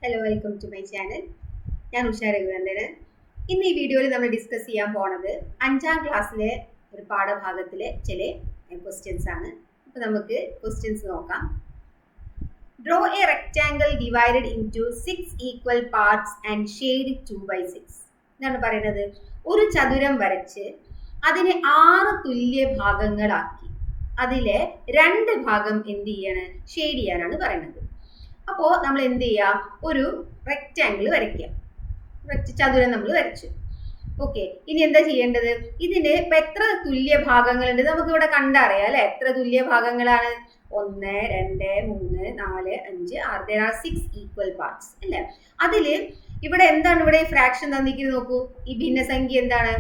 Hello, welcome to my channel. ഞാൻ ഉഷ രഘുനന്ദന്. ഇന്ന് ഈ വീഡിയോയിൽ നമ്മൾ ഡിസ്കസ് ചെയ്യാൻ പോണത് 5ാം ക്ലാസ്സിലെ ഒരു പാഠഭാഗത്തിലെ ചില ക്വസ്റ്റ്യൻസ് ആണ്. അപ്പോൾ നമുക്ക് ക്വസ്റ്റ്യൻസ് നോക്കാം. Draw A rectangle divided into 6 equal parts and shade 2/6. എന്താണ് പറയുന്നത്? ഒരു ചതുരം വരച്ച് അതിനെ 6 തുല്യ ഭാഗങ്ങളാക്കി അതിലെ 2 ഭാഗം എന്ത് ചെയ്യാണ്? ഷെയ്ഡ് ചെയ്യാനാണ് പറയുന്നത്. അപ്പോൾ നമ്മൾ എന്ത് ചെയ്യുക? ഒരു റെക്റ്റാങ്കിൾ വരയ്ക്കുക. ചതുരം നമ്മൾ വരച്ചു. ഓക്കെ, ഇനി എന്താ ചെയ്യേണ്ടത്? ഇതിന് ഇപ്പൊ എത്ര തുല്യ ഭാഗങ്ങളുണ്ട് നമുക്ക് ഇവിടെ കണ്ടറിയാം അല്ലെ? എത്ര തുല്യ ഭാഗങ്ങളാണ്? 1, 2, 3, 4, 5, 6. There are 6 equal parts അല്ലെ? അതില് ഇവിടെ എന്താണ്? ഇവിടെ ഫ്രാക്ഷൻ തന്നിരിക്കുന്നത് നോക്കൂ. ഈ ഭിന്നസംഖ്യ എന്താണ്?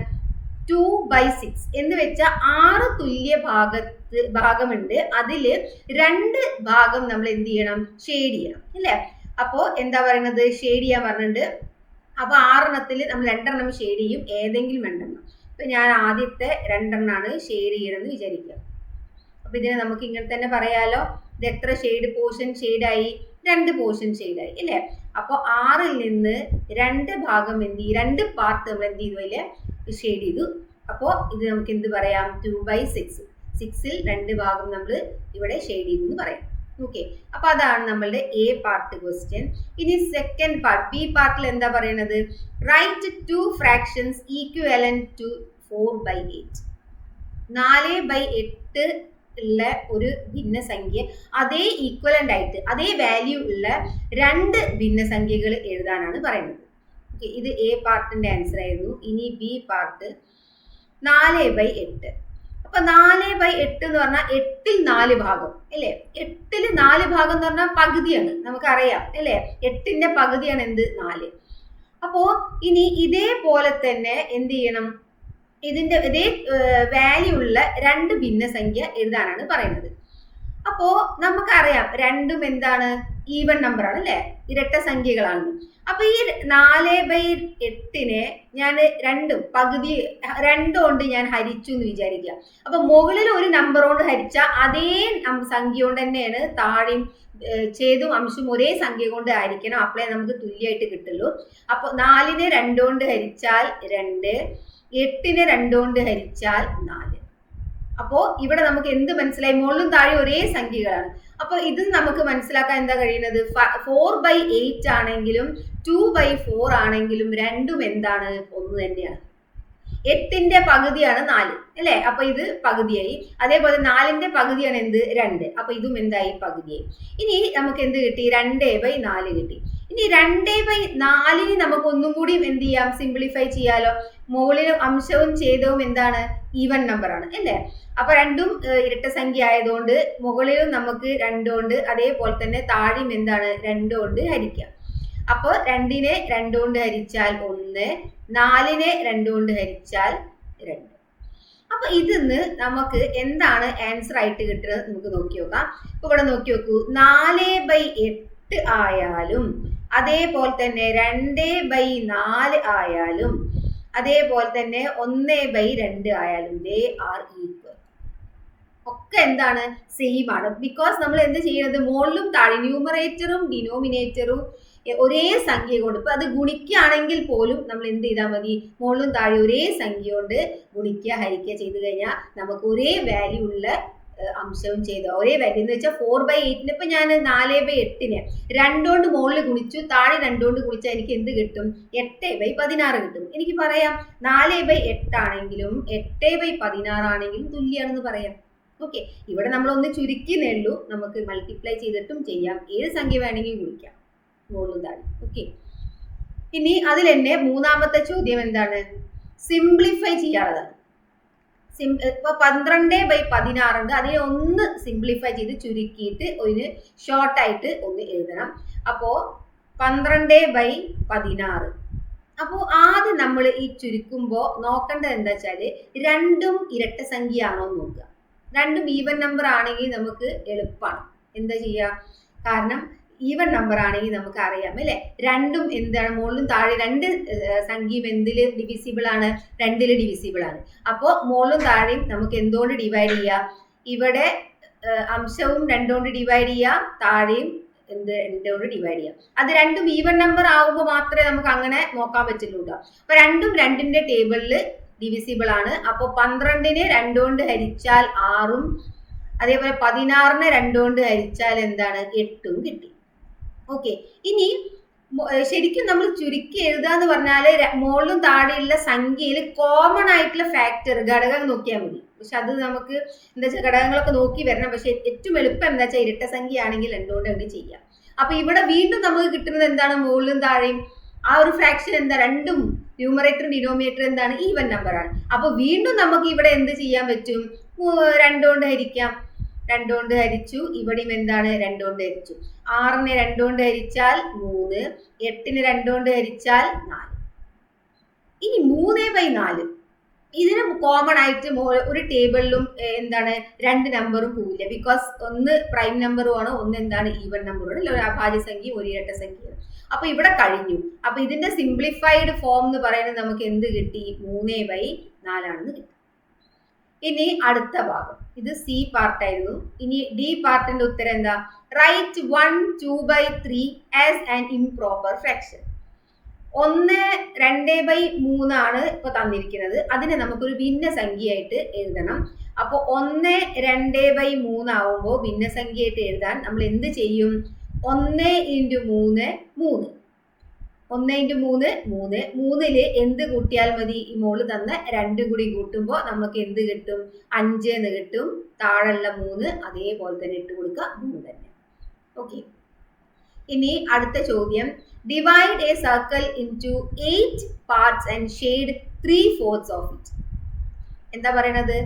2/6 എന്ന് വെച്ചാൽ 6 തുല്യ ഭാഗമുണ്ട്. അതില് 2 ഭാഗം നമ്മൾ എന്ത് ചെയ്യണം? ഷെയ്ഡ് ചെയ്യണം അല്ലെ? അപ്പോ എന്താ പറയുന്നത്? ഷെയ്ഡ് ചെയ്യാൻ പറഞ്ഞിട്ടുണ്ട്. അപ്പൊ 6 നമ്മൾ 2 ഷെയ്ഡ് ചെയ്യും, ഏതെങ്കിലും 2. ഇപ്പൊ ഞാൻ ആദ്യത്തെ 2 ഷെയ്ഡ് ചെയ്യണമെന്ന് വിചാരിക്കുക. അപ്പൊ ഇതിനെ നമുക്ക് ഇങ്ങനെ തന്നെ പറയാലോ. ഇത് എത്ര ഷെയ്ഡ് പോർഷൻ ഷെയ്ഡായി? 2 പോർഷൻ ഷെയ്ഡായി അല്ലെ? അപ്പൊ 6ൽ നിന്ന് 2 ഭാഗം എന്ത് ചെയ്യും? 2 പാർട്ട് നമ്മൾ എന്ത് ചെയ്തു? അതില് ഷെയ്ഡ് ചെയ്തു. അപ്പോൾ ഇത് നമുക്ക് എന്ത് പറയാം? 2/6. 6ൽ 2 ഭാഗം നമ്മൾ ഇവിടെ ഷെയ്ഡ് ചെയ്തു എന്ന് പറയാം. ഓക്കെ, അപ്പൊ അതാണ് നമ്മളുടെ എ പാർട്ട് ക്വസ്റ്റ്യൻ. ഇനി സെക്കൻഡ് പാർട്ട്, ബി പാർട്ടിൽ എന്താ പറയുന്നത്? Right 2 fractions equivalent to 4/8. 4/8 ഉള്ള ഒരു ഭിന്നസംഖ്യ അതേ ഈക്വലന്റ് ആയിട്ട് അതേ വാല്യൂ ഉള്ള 2 ഭിന്നസംഖ്യകൾ എഴുതാനാണ് പറയുന്നത്. ഓക്കെ, ഇത് എ പാർട്ടിന്റെ ആൻസർ ആയിരുന്നു. ഇനി ബി പാർട്ട് 4/8. അപ്പൊ 4/8 എന്ന് പറഞ്ഞാൽ 8ൽ 4 ഭാഗം അല്ലെ? 8ൽ 4 ഭാഗം എന്ന് പറഞ്ഞാൽ പകുതിയാണ്, നമുക്കറിയാം അല്ലെ? 8ന്റെ പകുതിയാണ് എന്ത്? 4. അപ്പോ ഇനി ഇതേപോലെ തന്നെ എന്ത് ചെയ്യണം? ഇതിന്റെ ഇതേ വാല്യൂ ഉള്ള 2 ഭിന്നസംഖ്യ എഴുതാനാണ് പറയുന്നത്. അപ്പോ നമുക്കറിയാം രണ്ടും എന്താണ്? ഈവൻ നമ്പർ ആണ് അല്ലെ? ഇരട്ട സംഖ്യകളാണ്. അപ്പൊ ഈ 4/8 ഞാൻ 2 പകുതി 2 കൊണ്ട് ഞാൻ ഹരിച്ചു എന്ന് വിചാരിക്കുക. അപ്പൊ മുകളിൽ ഒരു നമ്പർ കൊണ്ട് ഹരിച്ച അതേ സംഖ്യ കൊണ്ട് തന്നെയാണ് താഴെയും ഛേദവും അംശം ഒരേ സംഖ്യ കൊണ്ട് ഹരിക്കണം. അപ്പോഴേ നമുക്ക് തുല്യമായിട്ട് കിട്ടുള്ളൂ. അപ്പൊ 4നെ 2 കൊണ്ട് ഹരിച്ചാൽ 2, 8നെ 2 കൊണ്ട് ഹരിച്ചാൽ 4. അപ്പോ ഇവിടെ നമുക്ക് എന്ത് മനസ്സിലായി? മുകളിലും താഴെ ഒരേ സംഖ്യകളാണ്. അപ്പൊ ഇത് നമുക്ക് മനസ്സിലാക്കാൻ എന്താ കഴിയുന്നത്? 4/8 ആണെങ്കിലും 2/4 ആണെങ്കിലും രണ്ടും എന്താണ്? ഒന്ന് തന്നെയാണ്. 8ന്റെ പകുതിയാണ് 4 അല്ലെ? അപ്പൊ ഇത് പകുതിയായി. അതേപോലെ 4ന്റെ പകുതിയാണ് എന്ത്? 2. അപ്പൊ ഇതും എന്തായി? പകുതിയായി. ഇനി നമുക്ക് എന്ത് കിട്ടി? 2/4 കിട്ടി. ഇനി 2/4 നമുക്ക് ഒന്നും കൂടി എന്ത് ചെയ്യാം? സിംപ്ലിഫൈ ചെയ്യാലോ. മുകളിലും അംശവും ഛേദവും എന്താണ്? ഈവൻ നമ്പർ ആണ് അല്ലെ? അപ്പൊ രണ്ടും ഇരട്ട സംഖ്യ ആയതുകൊണ്ട് മുകളിലും നമുക്ക് 2 കൊണ്ട്, അതേപോലെ തന്നെ താഴെയും എന്താണ്? 2 കൊണ്ട് ഹരിക്കാം. അപ്പൊ 2നെ 2 കൊണ്ട് ഹരിച്ചാൽ 1, 4നെ 2 കൊണ്ട് ഹരിച്ചാൽ 2. അപ്പൊ ഇതിന്ന് നമുക്ക് എന്താണ് ആൻസർ ആയിട്ട് കിട്ടുന്നത് നമുക്ക് നോക്കി നോക്കാം. ഇപ്പൊ ഇവിടെ നോക്കി നോക്കൂ. 4/8 ആയാലും അതേപോലെ തന്നെ 2/4 ആയാലും അതേപോലെ തന്നെ 1/2 ആയാലും ദേ ആർ ഈക്വൽ. ഒക്കെ എന്താണ്? സെയിം ആണ്. ബിക്കോസ് നമ്മൾ എന്ത് ചെയ്യുന്നത്? മുകളിലും താഴെ ന്യൂമറേറ്ററും ഡിനോമിനേറ്ററും ഒരേ സംഖ്യ കൊണ്ട്, ഇപ്പൊ അത് ഗുണിക്കുകയാണെങ്കിൽ പോലും നമ്മൾ എന്ത് ചെയ്താൽ മതി? മുകളിലും താഴെ ഒരേ സംഖ്യ കൊണ്ട് ഗുണിക്കുക ഹരിക്കുക ചെയ്ത് കഴിഞ്ഞാൽ നമുക്ക് ഒരേ വാല്യൂ ഉള്ള അംശവും ചെയ്ത് ഒരേ വാല്യൂ എന്ന് വെച്ചാൽ 4/8 ഇപ്പൊ ഞാൻ 4/8 2 കൊണ്ട് മുകളിൽ ഗുണിച്ചു, താഴെ 2 കൊണ്ട് ഗുണിച്ചാൽ എനിക്ക് എന്ത് കിട്ടും? 8/16 കിട്ടും. എനിക്ക് പറയാം 4/8 ആണെങ്കിലും 8/16 ആണെങ്കിലും തുല്യാണെന്ന് പറയാം. ഓക്കെ, ഇവിടെ നമ്മൾ ഒന്ന് ചുരുക്കിയേ ഉള്ളൂ. നമുക്ക് മൾട്ടിപ്ലൈ ചെയ്തിട്ടും ചെയ്യാം. ഏത് സംഖ്യ വേണമെങ്കിലും ഗുണിക്കാം മുകളിലും താഴെ. ഓക്കെ, ഇനി അതിൽ തന്നെ മൂന്നാമത്തെ ചോദ്യം എന്താണ്? സിംപ്ലിഫൈ ചെയ്യാനുള്ളതാണ്. ഇപ്പൊ 12/16 ഉണ്ട്. അതിനെ ഒന്ന് സിംപ്ലിഫൈ ചെയ്ത് ചുരുക്കിയിട്ട് ഒരു ഷോർട്ടായിട്ട് ഒന്ന് എഴുതണം. അപ്പോ 12/16. അപ്പോൾ ആദ്യം നമ്മൾ ഈ ചുരുക്കുമ്പോ നോക്കേണ്ടത് എന്താ വെച്ചാല് രണ്ടും ഇരട്ട സംഖ്യ ആണോ എന്ന് നോക്കുക. രണ്ടും ഈവൻ നമ്പർ ആണെങ്കിൽ നമുക്ക് എളുപ്പമാണ്. എന്താ ചെയ്യുക? കാരണം ഈവൻ നമ്പർ ആണെങ്കിൽ നമുക്ക് അറിയാം അല്ലെ? രണ്ടും എന്താണ്? മുകളിലും താഴെ 2 സംഖ്യയും എന്തില് ഡിവിസിബിൾ ആണ്? 2ൽ ഡിവിസിബിൾ ആണ്. അപ്പോ മുകളിലും താഴെയും നമുക്ക് എന്തുകൊണ്ട് ഡിവൈഡ് ചെയ്യാം? ഇവിടെ അംശവും 2 കൊണ്ട് ഡിവൈഡ് ചെയ്യാം, താഴെയും എന്ത് 2 കൊണ്ട് ഡിവൈഡ് ചെയ്യാം. അത് രണ്ടും ഈവൻ നമ്പർ ആകുമ്പോൾ മാത്രമേ നമുക്ക് അങ്ങനെ നോക്കാൻ പറ്റുള്ളൂ കേട്ടോ. അപ്പൊ രണ്ടും 2ന്റെ ടേബിളിൽ ഡിവിസിബിൾ ആണ്. അപ്പൊ 12നെ 2 കൊണ്ട് ഹരിച്ചാൽ 6ഉം അതേപോലെ 16നെ 2 കൊണ്ട് ഹരിച്ചാൽ എന്താണ് 8ഉം കിട്ടി. ഓക്കെ, ഇനി ശരിക്കും നമ്മൾ ചുരുക്കി എഴുതാന്ന് പറഞ്ഞാല് മുകളിലും താഴെയുള്ള സംഖ്യയിൽ കോമൺ ആയിട്ടുള്ള ഫാക്ടർ ഘടകം നോക്കിയാൽ മതി. പക്ഷെ അത് നമുക്ക് എന്താ വെച്ചാൽ ഘടകങ്ങളൊക്കെ നോക്കി വരണം. പക്ഷെ ഏറ്റവും എളുപ്പം എന്താ വെച്ചാൽ ഇരട്ട സംഖ്യ ആണെങ്കിൽ 2 കൊണ്ട് അങ്ങ് ചെയ്യാം. അപ്പൊ ഇവിടെ വീണ്ടും നമുക്ക് കിട്ടുന്നത് എന്താണ്, മുകളിലും താഴെയും ആ ഒരു ഫ്രാക്ഷൻ എന്താ, രണ്ടും ന്യൂമറേറ്ററും ഡിനോമിനേറ്ററും എന്താണ് ഈവൻ നമ്പർ ആണ്. അപ്പൊ വീണ്ടും നമുക്ക് ഇവിടെ എന്ത് ചെയ്യാൻ പറ്റും, 2 കൊണ്ട് ഹരിക്കാം. 2 കൊണ്ട് ഹരിച്ചു, ഇവിടെയും എന്താണ് 2 കൊണ്ട് ഹരിച്ചു. 6നെ 2 കൊണ്ട് ഹരിച്ചാൽ 3, 8നെ 2 കൊണ്ട് ഹരിച്ചാൽ 4. ഇനി 3/4 ഇതിന് കോമൺ ആയിട്ട് ഒരു ടേബിളിലും എന്താണ് 2 നമ്പറും പോവില്ല. ബിക്കോസ് ഒന്ന് പ്രൈം നമ്പറും ആണ്, ഒന്ന് എന്താണ് ഈവൻ നമ്പറും ആണ്, ഒരു അഭാജ്യ സംഖ്യയും ഒരു ഇരട്ട സംഖ്യയാണ്. അപ്പൊ ഇവിടെ കഴിഞ്ഞു. അപ്പൊ ഇതിന്റെ സിംപ്ലിഫൈഡ് ഫോം എന്ന് പറയുന്നത് നമുക്ക് എന്ത് കിട്ടി, 3/4 ആണെന്ന് കിട്ടി. ഇനി അടുത്ത ഭാഗം, ഇത് സി പാർട്ടായിരുന്നു. ഇനി ഡി പാർട്ടിന്റെ ഉത്തരം എന്താ, right 1 2/3 as an improper fraction. 1 2/3 ആണ് ഇപ്പൊ തന്നിരിക്കുന്നത്. അതിനെ നമുക്കൊരു ഭിന്നസംഖ്യയായിട്ട് എഴുതണം. അപ്പൊ 1 2/3 ആവുമ്പോൾ ഭിന്നസംഖ്യയായിട്ട് എഴുതാൻ നമ്മൾ എന്ത് ചെയ്യും, 1 × 3 3. 1 × 3 3. 3ല് എന്ത് കൂട്ടിയാൽ മതി, ഈ മോള് തന്ന 2 കൂടി കൂട്ടുമ്പോൾ നമുക്ക് എന്ത് കിട്ടും, 5 എന്ന് കിട്ടും. താഴെയുള്ള 3 അതേപോലെ തന്നെ ഇട്ട് കൊടുക്കുക, 3 തന്നെ. ഓക്കെ, ഇനി അടുത്ത ചോദ്യം, divide A circle into 8 parts and shade 3/4 of it. എന്താ പറയണത്,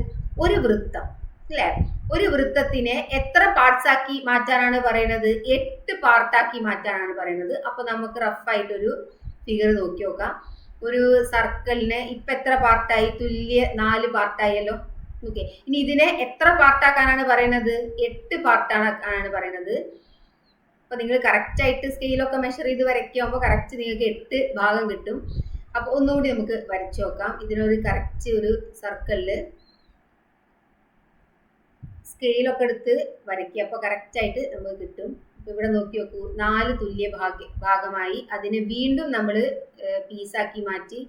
ഒരു വൃത്തം അല്ലെ, ഒരു വൃത്തത്തിനെ എത്ര പാർട്സ് ആക്കി മാറ്റാനാണ് പറയുന്നത്, 8 പാർട്ടാക്കി മാറ്റാനാണ് പറയുന്നത്. അപ്പൊ നമുക്ക് റഫായിട്ട് ഒരു ഫിഗർ നോക്കി നോക്കാം. ഒരു സർക്കിളിന് ഇപ്പൊ എത്ര പാർട്ടായി, 4 പാർട്ടായല്ലോ. ഓക്കെ, ഇനി ഇതിനെ എത്ര പാർട്ടാക്കാനാണ് പറയുന്നത്, 8 പാർട്ടാണ് പറയുന്നത്. അപ്പൊ നിങ്ങൾ കറക്റ്റ് ആയിട്ട് സ്കെയിലൊക്കെ മെഷർ ചെയ്ത് വരയ്ക്കുമ്പോൾ കറക്റ്റ് നിങ്ങൾക്ക് 8 ഭാഗം കിട്ടും. അപ്പൊ ഒന്നുകൂടി നമുക്ക് വരച്ചു നോക്കാം. ഇതിനൊരു കറക്റ്റ് ഒരു സർക്കിളില് സ്കെയിലൊക്കെ എടുത്ത് വരയ്ക്കുക. അപ്പൊ കറക്റ്റ് ആയിട്ട് നമുക്ക് കിട്ടും. അപ്പൊ ഇവിടെ നോക്കി നോക്കൂ, 4 തുല്യ ഭാഗമായി അതിനെ വീണ്ടും നമ്മൾ പീസാക്കി മാറ്റി.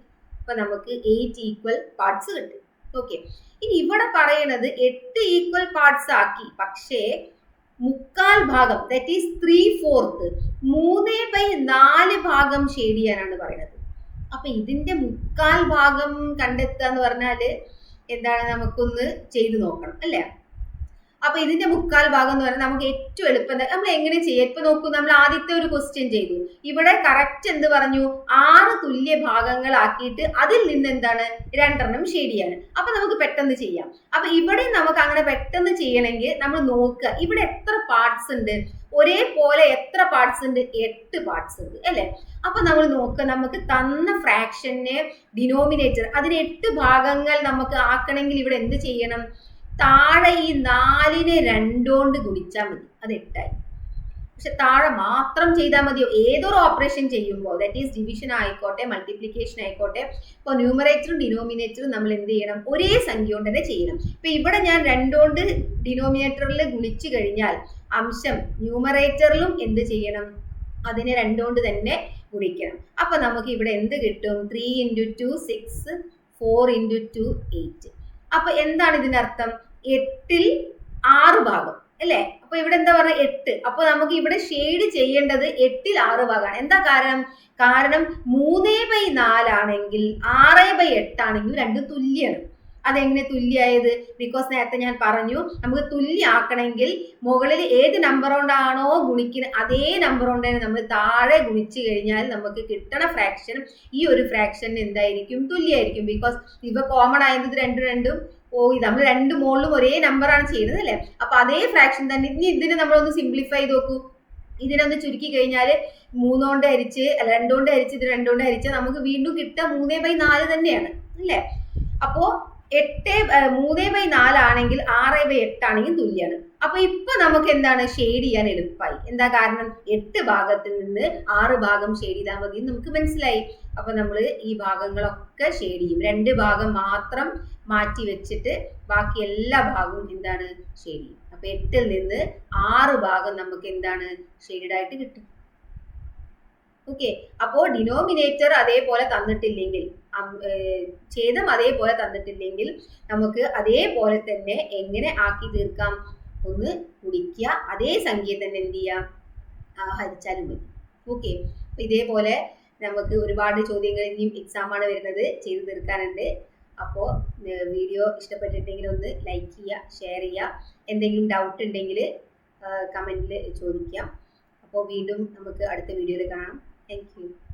അപ്പൊ നമുക്ക് 8 ഈക്വൽ പാർട്സ് കിട്ടും. ഓക്കെ, ഇനി ഇവിടെ പറയണത് 8 ഈക്വൽ പാർട്സ് ആക്കി, പക്ഷേ 3/4 ഭാഗം, ദാറ്റ് ഈസ് 3/4, 3/4 ഭാഗം ഷെയ്ഡ് ചെയ്യാനാണ് പറയുന്നത്. അപ്പൊ ഇതിന്റെ 3/4 ഭാഗം കണ്ടെത്തുക എന്ന് പറഞ്ഞാല് എന്താണ്, നമുക്കൊന്ന് ചെയ്തു നോക്കണം അല്ലേ. അപ്പൊ ഇതിന്റെ 3/4 ഭാഗം എന്ന് പറഞ്ഞാൽ നമുക്ക് ഏറ്റവും എളുപ്പം നമ്മൾ എങ്ങനെ ചെയ്യാം. ഇപ്പൊ നോക്കൂ, നമ്മൾ ആദ്യത്തെ ഒരു ക്വസ്റ്റ്യൻ ചെയ്തു. ഇവിടെ കറക്റ്റ് എന്ത് പറഞ്ഞു, 6 തുല്യ ഭാഗങ്ങളാക്കിയിട്ട് അതിൽ നിന്ന് എന്താണ് 2 ഷെയ്ഡ് ചെയ്യാണ്. അപ്പൊ നമുക്ക് പെട്ടെന്ന് ചെയ്യാം. അപ്പൊ ഇവിടെ നമുക്ക് അങ്ങനെ പെട്ടെന്ന് ചെയ്യണമെങ്കിൽ നമ്മൾ നോക്കുക, ഇവിടെ എത്ര പാർട്സ് ഉണ്ട്, ഒരേപോലെ എത്ര പാർട്സ് ഉണ്ട്, 8 പാർട്സ് ഉണ്ട് അല്ലെ. അപ്പൊ നമ്മൾ നോക്കുക, നമുക്ക് തന്ന ഫ്രാക്ഷനെ ഡിനോമിനേറ്റർ അതിന് 8 ഭാഗങ്ങൾ നമുക്ക് ആക്കണമെങ്കിൽ ഇവിടെ എന്ത് ചെയ്യണം, താഴെ ഈ 4നെ 2 കൊണ്ട് ഗുണിച്ചാൽ മതി, അത് 8 ആയി. പക്ഷെ താഴെ മാത്രം ചെയ്താൽ മതിയോ, ഏതൊരു ഓപ്പറേഷൻ ചെയ്യുമ്പോൾ, ദാറ്റ് ഈസ് ഡിവിഷൻ ആയിക്കോട്ടെ മൾട്ടിപ്ലിക്കേഷൻ ആയിക്കോട്ടെ, ഇപ്പോൾ ന്യൂമറേറ്ററും ഡിനോമിനേറ്ററും നമ്മൾ എന്ത് ചെയ്യണം, ഒരേ സംഖ്യ കൊണ്ട് തന്നെ ചെയ്യണം. ഇപ്പൊ ഇവിടെ ഞാൻ 2 കൊണ്ട് ഡിനോമിനേറ്ററിൽ ഗുണിച്ചു കഴിഞ്ഞാൽ അംശം ന്യൂമറേറ്ററിലും എന്ത് ചെയ്യണം, അതിനെ 2 കൊണ്ട് തന്നെ ഗുണിക്കണം. അപ്പൊ നമുക്ക് ഇവിടെ എന്ത് കിട്ടും, 3 × 2 6, 4 × 2 8. അപ്പൊ എന്താണ് ഇതിനർത്ഥം, 8ൽ 6 ഭാഗം അല്ലെ. അപ്പൊ ഇവിടെ എന്താ പറയുക, 8. അപ്പൊ നമുക്ക് ഇവിടെ ഷെയ്ഡ് ചെയ്യേണ്ടത് 8ൽ 6 ഭാഗമാണ്. എന്താ കാരണം, 3/4 ആണെങ്കിൽ 6/8 ആണെങ്കിൽ രണ്ടും തുല്യാണ്. അതെങ്ങനെ തുല്യായത്, ബിക്കോസ് നേരത്തെ ഞാൻ പറഞ്ഞു, നമുക്ക് തുല്യാക്കണമെങ്കിൽ മുകളിൽ ഏത് നമ്പർ കൊണ്ടാണോ ഗുണിക്കുന്നത് അതേ നമ്പർ കൊണ്ട് തന്നെ നമ്മൾ താഴെ ഗുണിച്ചു കഴിഞ്ഞാൽ നമുക്ക് കിട്ടണ ഫ്രാക്ഷൻ ഈ ഒരു ഫ്രാക്ഷൻ എന്തായിരിക്കും, തുല്യായിരിക്കും. ബിക്കോസ് ഇവ കോമൺ ആയത് 2 ഇത് നമ്മൾ 2 മുകളിലും ഒരേ നമ്പറാണ് ചെയ്യുന്നത് അല്ലെ. അപ്പൊ അതേ ഫ്രാക്ഷൻ തന്നെ. ഇനി ഇതിനെ നമ്മളൊന്ന് സിംപ്ലിഫൈ ചെയ്ത് നോക്കൂ. ഇതിനൊന്ന് ചുരുക്കി കഴിഞ്ഞാൽ 3 കൊണ്ട് ഹരിച്ച് 2 കൊണ്ട് ഹരിച്ച് ഇത് 2 കൊണ്ട് ഹരിച്ച് നമുക്ക് വീണ്ടും കിട്ടുക 3/4 തന്നെയാണ് അല്ലെ. അപ്പോ 3/4 ആണെങ്കിൽ 6/8 ആണെങ്കിൽ തുല്യാണ്. അപ്പൊ ഇപ്പൊ നമുക്ക് എന്താണ്, ഷെയ്ഡ് ചെയ്യാൻ എളുപ്പമായി. എന്താ കാരണം, 8 ഭാഗത്തിൽ നിന്ന് 6 ഭാഗം ഷെയ്ഡ് ചെയ്താൽ മതി നമുക്ക് മനസ്സിലായി. അപ്പൊ നമ്മൾ ഈ ഭാഗങ്ങളൊക്കെ ഷെയ്ഡ് ചെയ്യും. 2 ഭാഗം മാത്രം മാറ്റി വെച്ചിട്ട് ബാക്കി എല്ലാ ഭാഗവും എന്താണ് ഷെയ്ഡ് ചെയ്യും. അപ്പൊ 8ൽ നിന്ന് 6 ഭാഗം നമുക്ക് എന്താണ് ഷെയ്ഡ് ആയിട്ട് കിട്ടും. ഓക്കെ, അപ്പോ ഡിനോമിനേറ്റർ അതേപോലെ തന്നിട്ടില്ലെങ്കിൽ, ഛേദം അതേപോലെ തന്നിട്ടില്ലെങ്കിൽ നമുക്ക് അതേപോലെ തന്നെ എങ്ങനെ ആക്കി തീർക്കാം? ഒന്ന് ഗുണിക്കുക, അതേ സംഖ്യ തന്നെ എന്ത് ചെയ്യാം, ഹരിച്ചാലും മതി. ഓക്കെ, അപ്പൊ ഇതേപോലെ നമുക്ക് ഒരുപാട് ചോദ്യങ്ങൾ ഇനിയും എക്സാം ആണ് വരുന്നത്, ചെയ്തു തീർക്കാനുണ്ട്. അപ്പോൾ വീഡിയോ ഇഷ്ടപ്പെട്ടിട്ടുണ്ടെങ്കിൽ ഒന്ന് ലൈക്ക് ചെയ്യുക, ഷെയർ ചെയ്യുക. എന്തെങ്കിലും ഡൗട്ട് ഉണ്ടെങ്കിൽ കമൻറ്റിൽ ചോദിക്കാം. അപ്പോൾ വീണ്ടും നമുക്ക് അടുത്ത വീഡിയോയിൽ കാണാം. Thank you.